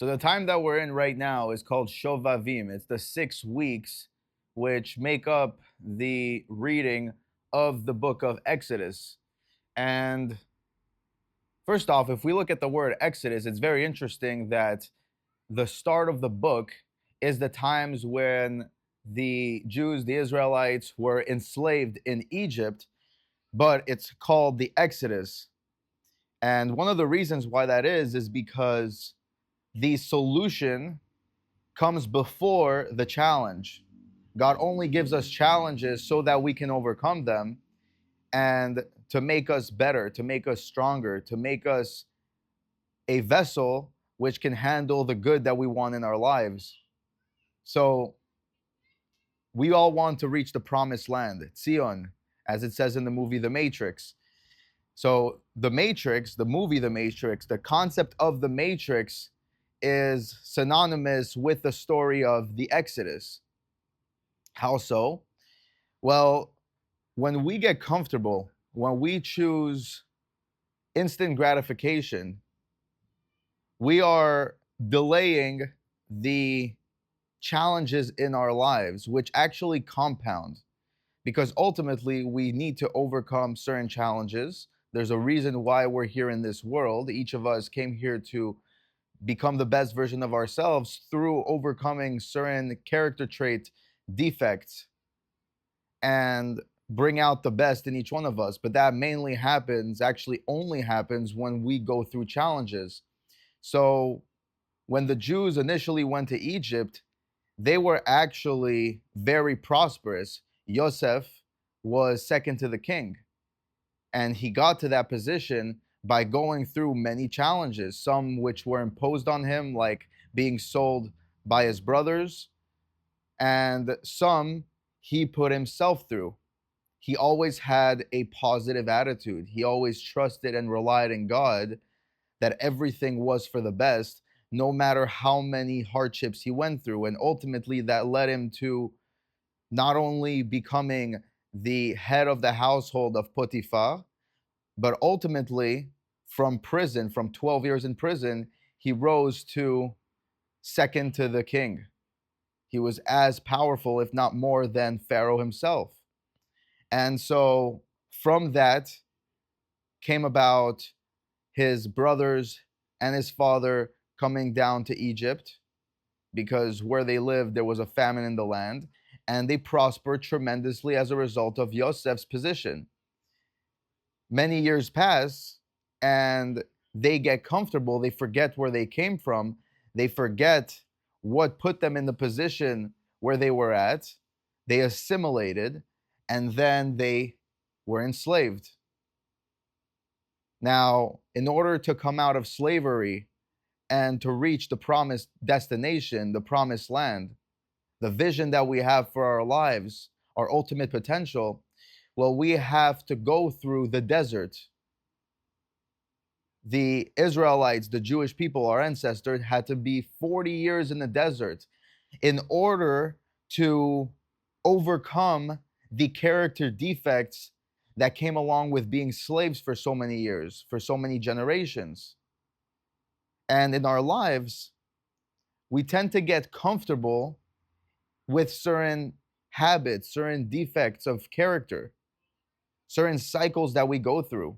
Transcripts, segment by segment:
So the time that we're in right now is called Shovavim. It's the 6 weeks which make up the reading of the book of Exodus. And first off, if we look at the word Exodus, it's very interesting that the start of the book is the times when the Jews, the Israelites, were enslaved in Egypt, but it's called the Exodus. And one of the reasons why that is because the solution comes before the challenge. God only gives us challenges so that we can overcome them and to make us better, to make us stronger, to make us a vessel which can handle the good that we want in our lives. So we all want to reach the promised land, Zion, as it says in the movie The Matrix. So The Matrix, the movie The Matrix, the concept of the Matrix is synonymous with the story of the Exodus. How so? Well, when we get comfortable, when we choose instant gratification, we are delaying the challenges in our lives, which actually compound because ultimately we need to overcome certain challenges. There's a reason why we're here in this world. Each of us came here to become the best version of ourselves through overcoming certain character trait defects and bring out the best in each one of us. But that mainly happens, actually only happens when we go through challenges. So when the Jews initially went to Egypt, they were actually very prosperous. Yosef was second to the king, and he got to that position by going through many challenges, some which were imposed on him, like being sold by his brothers, and some he put himself through. He always had a positive attitude. He always trusted and relied in God that everything was for the best, no matter how many hardships he went through. And ultimately, that led him to not only becoming the head of the household of Potiphar, but ultimately, from prison, from 12 years in prison, he rose to second to the king. He was as powerful, if not more, than Pharaoh himself. And so from that came about his brothers and his father coming down to Egypt because where they lived, there was a famine in the land, and they prospered tremendously as a result of Yosef's position. Many years pass, and they get comfortable. They forget where they came from. They forget what put them in the position where they were at. They assimilated, and then they were enslaved. Now, in order to come out of slavery and to reach the promised destination, the promised land, the vision that we have for our lives, our ultimate potential, well, we have to go through the desert. The Israelites, the Jewish people, our ancestors, had to be 40 years in the desert in order to overcome the character defects that came along with being slaves for so many years, for so many generations. And in our lives, we tend to get comfortable with certain habits, certain defects of character, certain cycles that we go through.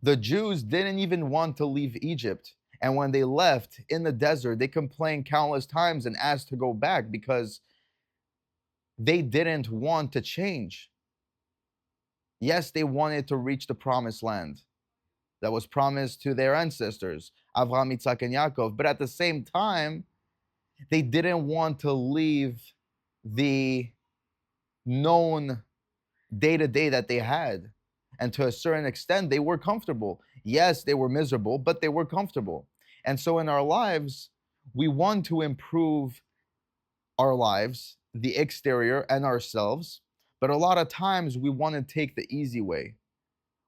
The Jews didn't even want to leave Egypt. And when they left in the desert, they complained countless times and asked to go back because they didn't want to change. Yes, they wanted to reach the promised land that was promised to their ancestors, Avraham, Yitzhak, and Yaakov. But at the same time, they didn't want to leave the known day to day that they had. And to a certain extent, they were comfortable. Yes, they were miserable, but they were comfortable. And so in our lives, we want to improve our lives, the exterior, and ourselves. But a lot of times, we want to take the easy way.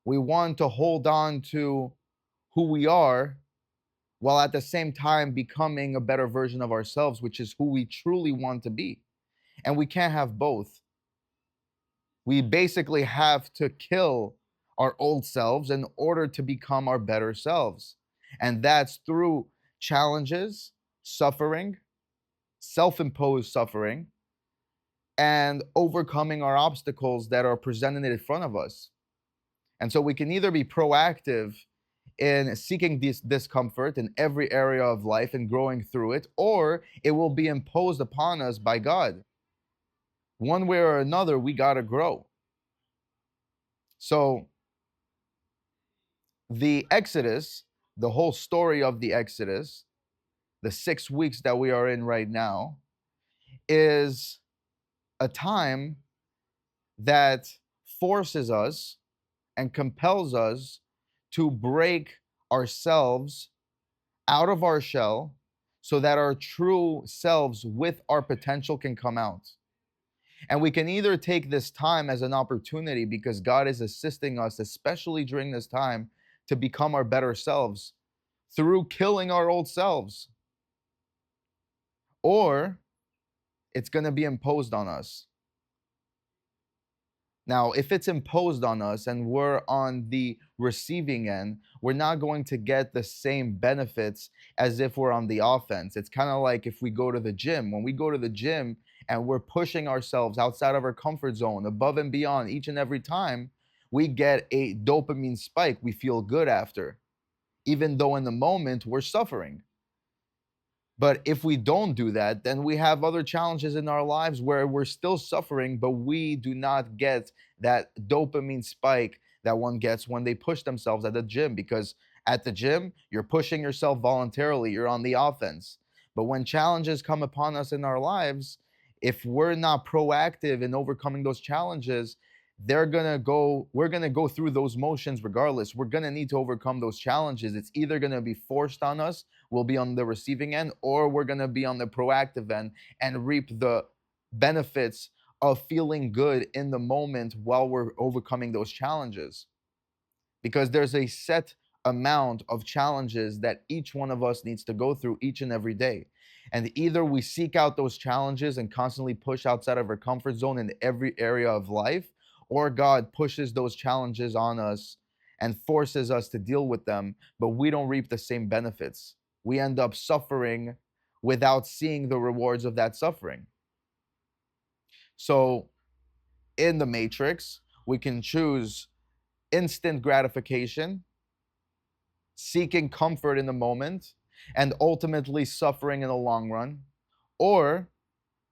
We want to hold on to who we are while at the same time becoming a better version of ourselves, which is who we truly want to be. And we can't have both. We basically have to kill our old selves in order to become our better selves. And that's through challenges, suffering, self-imposed suffering, and overcoming our obstacles that are presented in front of us. And so we can either be proactive in seeking this discomfort in every area of life and growing through it, or it will be imposed upon us by God. One way or another, we got to grow. So the Exodus, the whole story of the Exodus, the 6 weeks that we are in right now, is a time that forces us and compels us to break ourselves out of our shell so that our true selves with our potential can come out. And we can either take this time as an opportunity because God is assisting us, especially during this time, to become our better selves through killing our old selves, or it's going to be imposed on us. Now, if it's imposed on us and we're on the receiving end, we're not going to get the same benefits as if we're on the offense. It's kind of like if we go to the gym. When we go to the gym and we're pushing ourselves outside of our comfort zone, above and beyond each and every time, we get a dopamine spike. We feel good after, even though in the moment we're suffering. But if we don't do that, then we have other challenges in our lives where we're still suffering, but we do not get that dopamine spike that one gets when they push themselves at the gym. Because at the gym, you're pushing yourself voluntarily, you're on the offense. But when challenges come upon us in our lives, if we're not proactive in overcoming those challenges, we're gonna go through those motions regardless. We're gonna need to overcome those challenges. It's either gonna be forced on us, we'll be on the receiving end, or we're gonna be on the proactive end and reap the benefits of feeling good in the moment while we're overcoming those challenges. Because there's a set amount of challenges that each one of us needs to go through each and every day. And either we seek out those challenges and constantly push outside of our comfort zone in every area of life, or God pushes those challenges on us and forces us to deal with them, but we don't reap the same benefits. We end up suffering without seeing the rewards of that suffering. So in the matrix, we can choose instant gratification, seeking comfort in the moment, and ultimately suffering in the long run. Or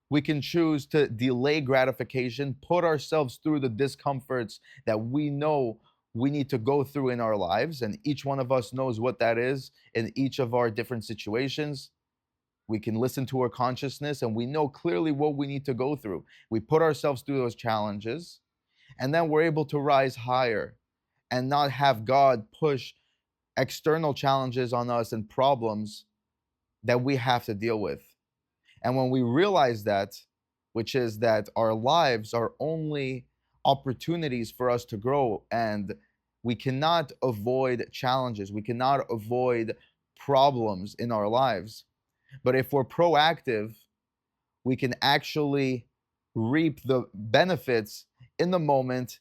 we can choose to delay gratification, put ourselves through the discomforts that we know we need to go through in our lives. And each one of us knows what that is in each of our different situations. We can listen to our consciousness and we know clearly what we need to go through. We put ourselves through those challenges and then we're able to rise higher and not have God push external challenges on us and problems that we have to deal with. And when we realize that, which is that our lives are only opportunities for us to grow, and we cannot avoid challenges, we cannot avoid problems in our lives. But if we're proactive, we can actually reap the benefits in the moment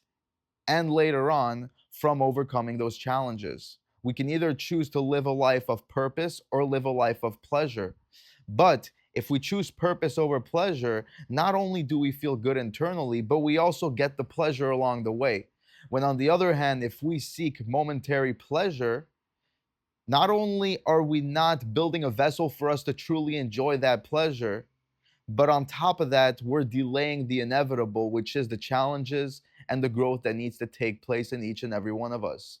and later on from overcoming those challenges. We can either choose to live a life of purpose or live a life of pleasure. But if we choose purpose over pleasure, not only do we feel good internally, but we also get the pleasure along the way. When on the other hand, if we seek momentary pleasure, not only are we not building a vessel for us to truly enjoy that pleasure, but on top of that, we're delaying the inevitable, which is the challenges and the growth that needs to take place in each and every one of us.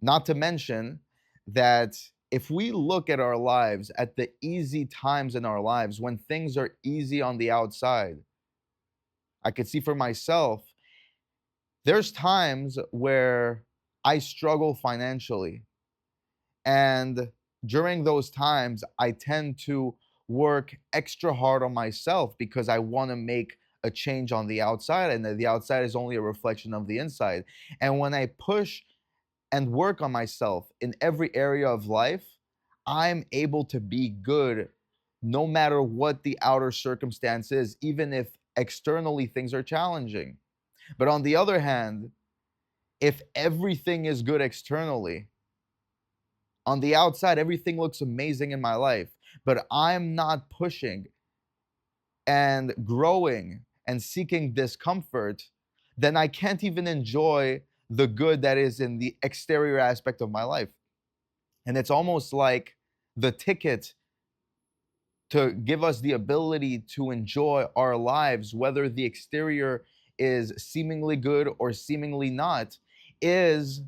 Not to mention that if we look at our lives, at the easy times in our lives, when things are easy on the outside, I could see for myself, there's times where I struggle financially. And during those times, I tend to work extra hard on myself because I want to make a change on the outside, and the outside is only a reflection of the inside. And when I push and work on myself in every area of life, I'm able to be good no matter what the outer circumstance is, even if externally things are challenging. But on the other hand, if everything is good externally, On the outside, everything looks amazing in my life, but I'm not pushing and growing and seeking discomfort, then I can't even enjoy the good that is in the exterior aspect of my life. And it's almost like the ticket to give us the ability to enjoy our lives, whether the exterior is seemingly good or seemingly not, is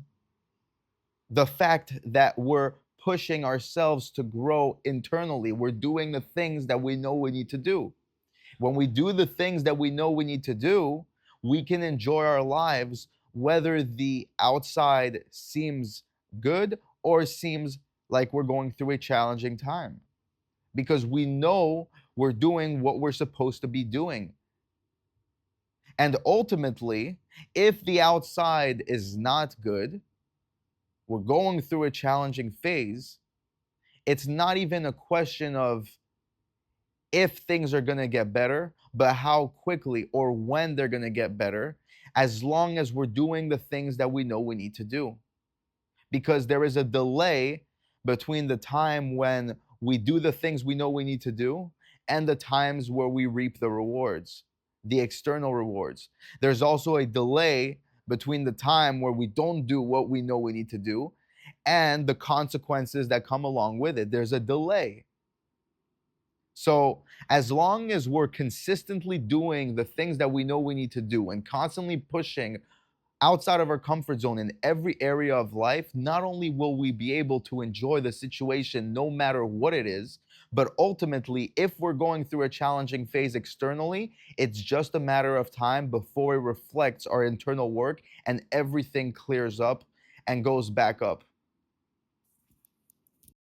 the fact that we're pushing ourselves to grow internally. We're doing the things that we know we need to do. When we do the things that we know we need to do, we can enjoy our lives whether the outside seems good or seems like we're going through a challenging time, because we know we're doing what we're supposed to be doing. And ultimately, if the outside is not good, we're going through a challenging phase, it's not even a question of if things are going to get better, but how quickly or when they're going to get better, as long as we're doing the things that we know we need to do. Because there is a delay between the time when we do the things we know we need to do and the times where we reap the rewards, the external rewards. There's also a delay between the time where we don't do what we know we need to do and the consequences that come along with it. There's a delay. So, as long as we're consistently doing the things that we know we need to do and constantly pushing outside of our comfort zone in every area of life, not only will we be able to enjoy the situation no matter what it is, but ultimately, if we're going through a challenging phase externally, it's just a matter of time before it reflects our internal work and everything clears up and goes back up.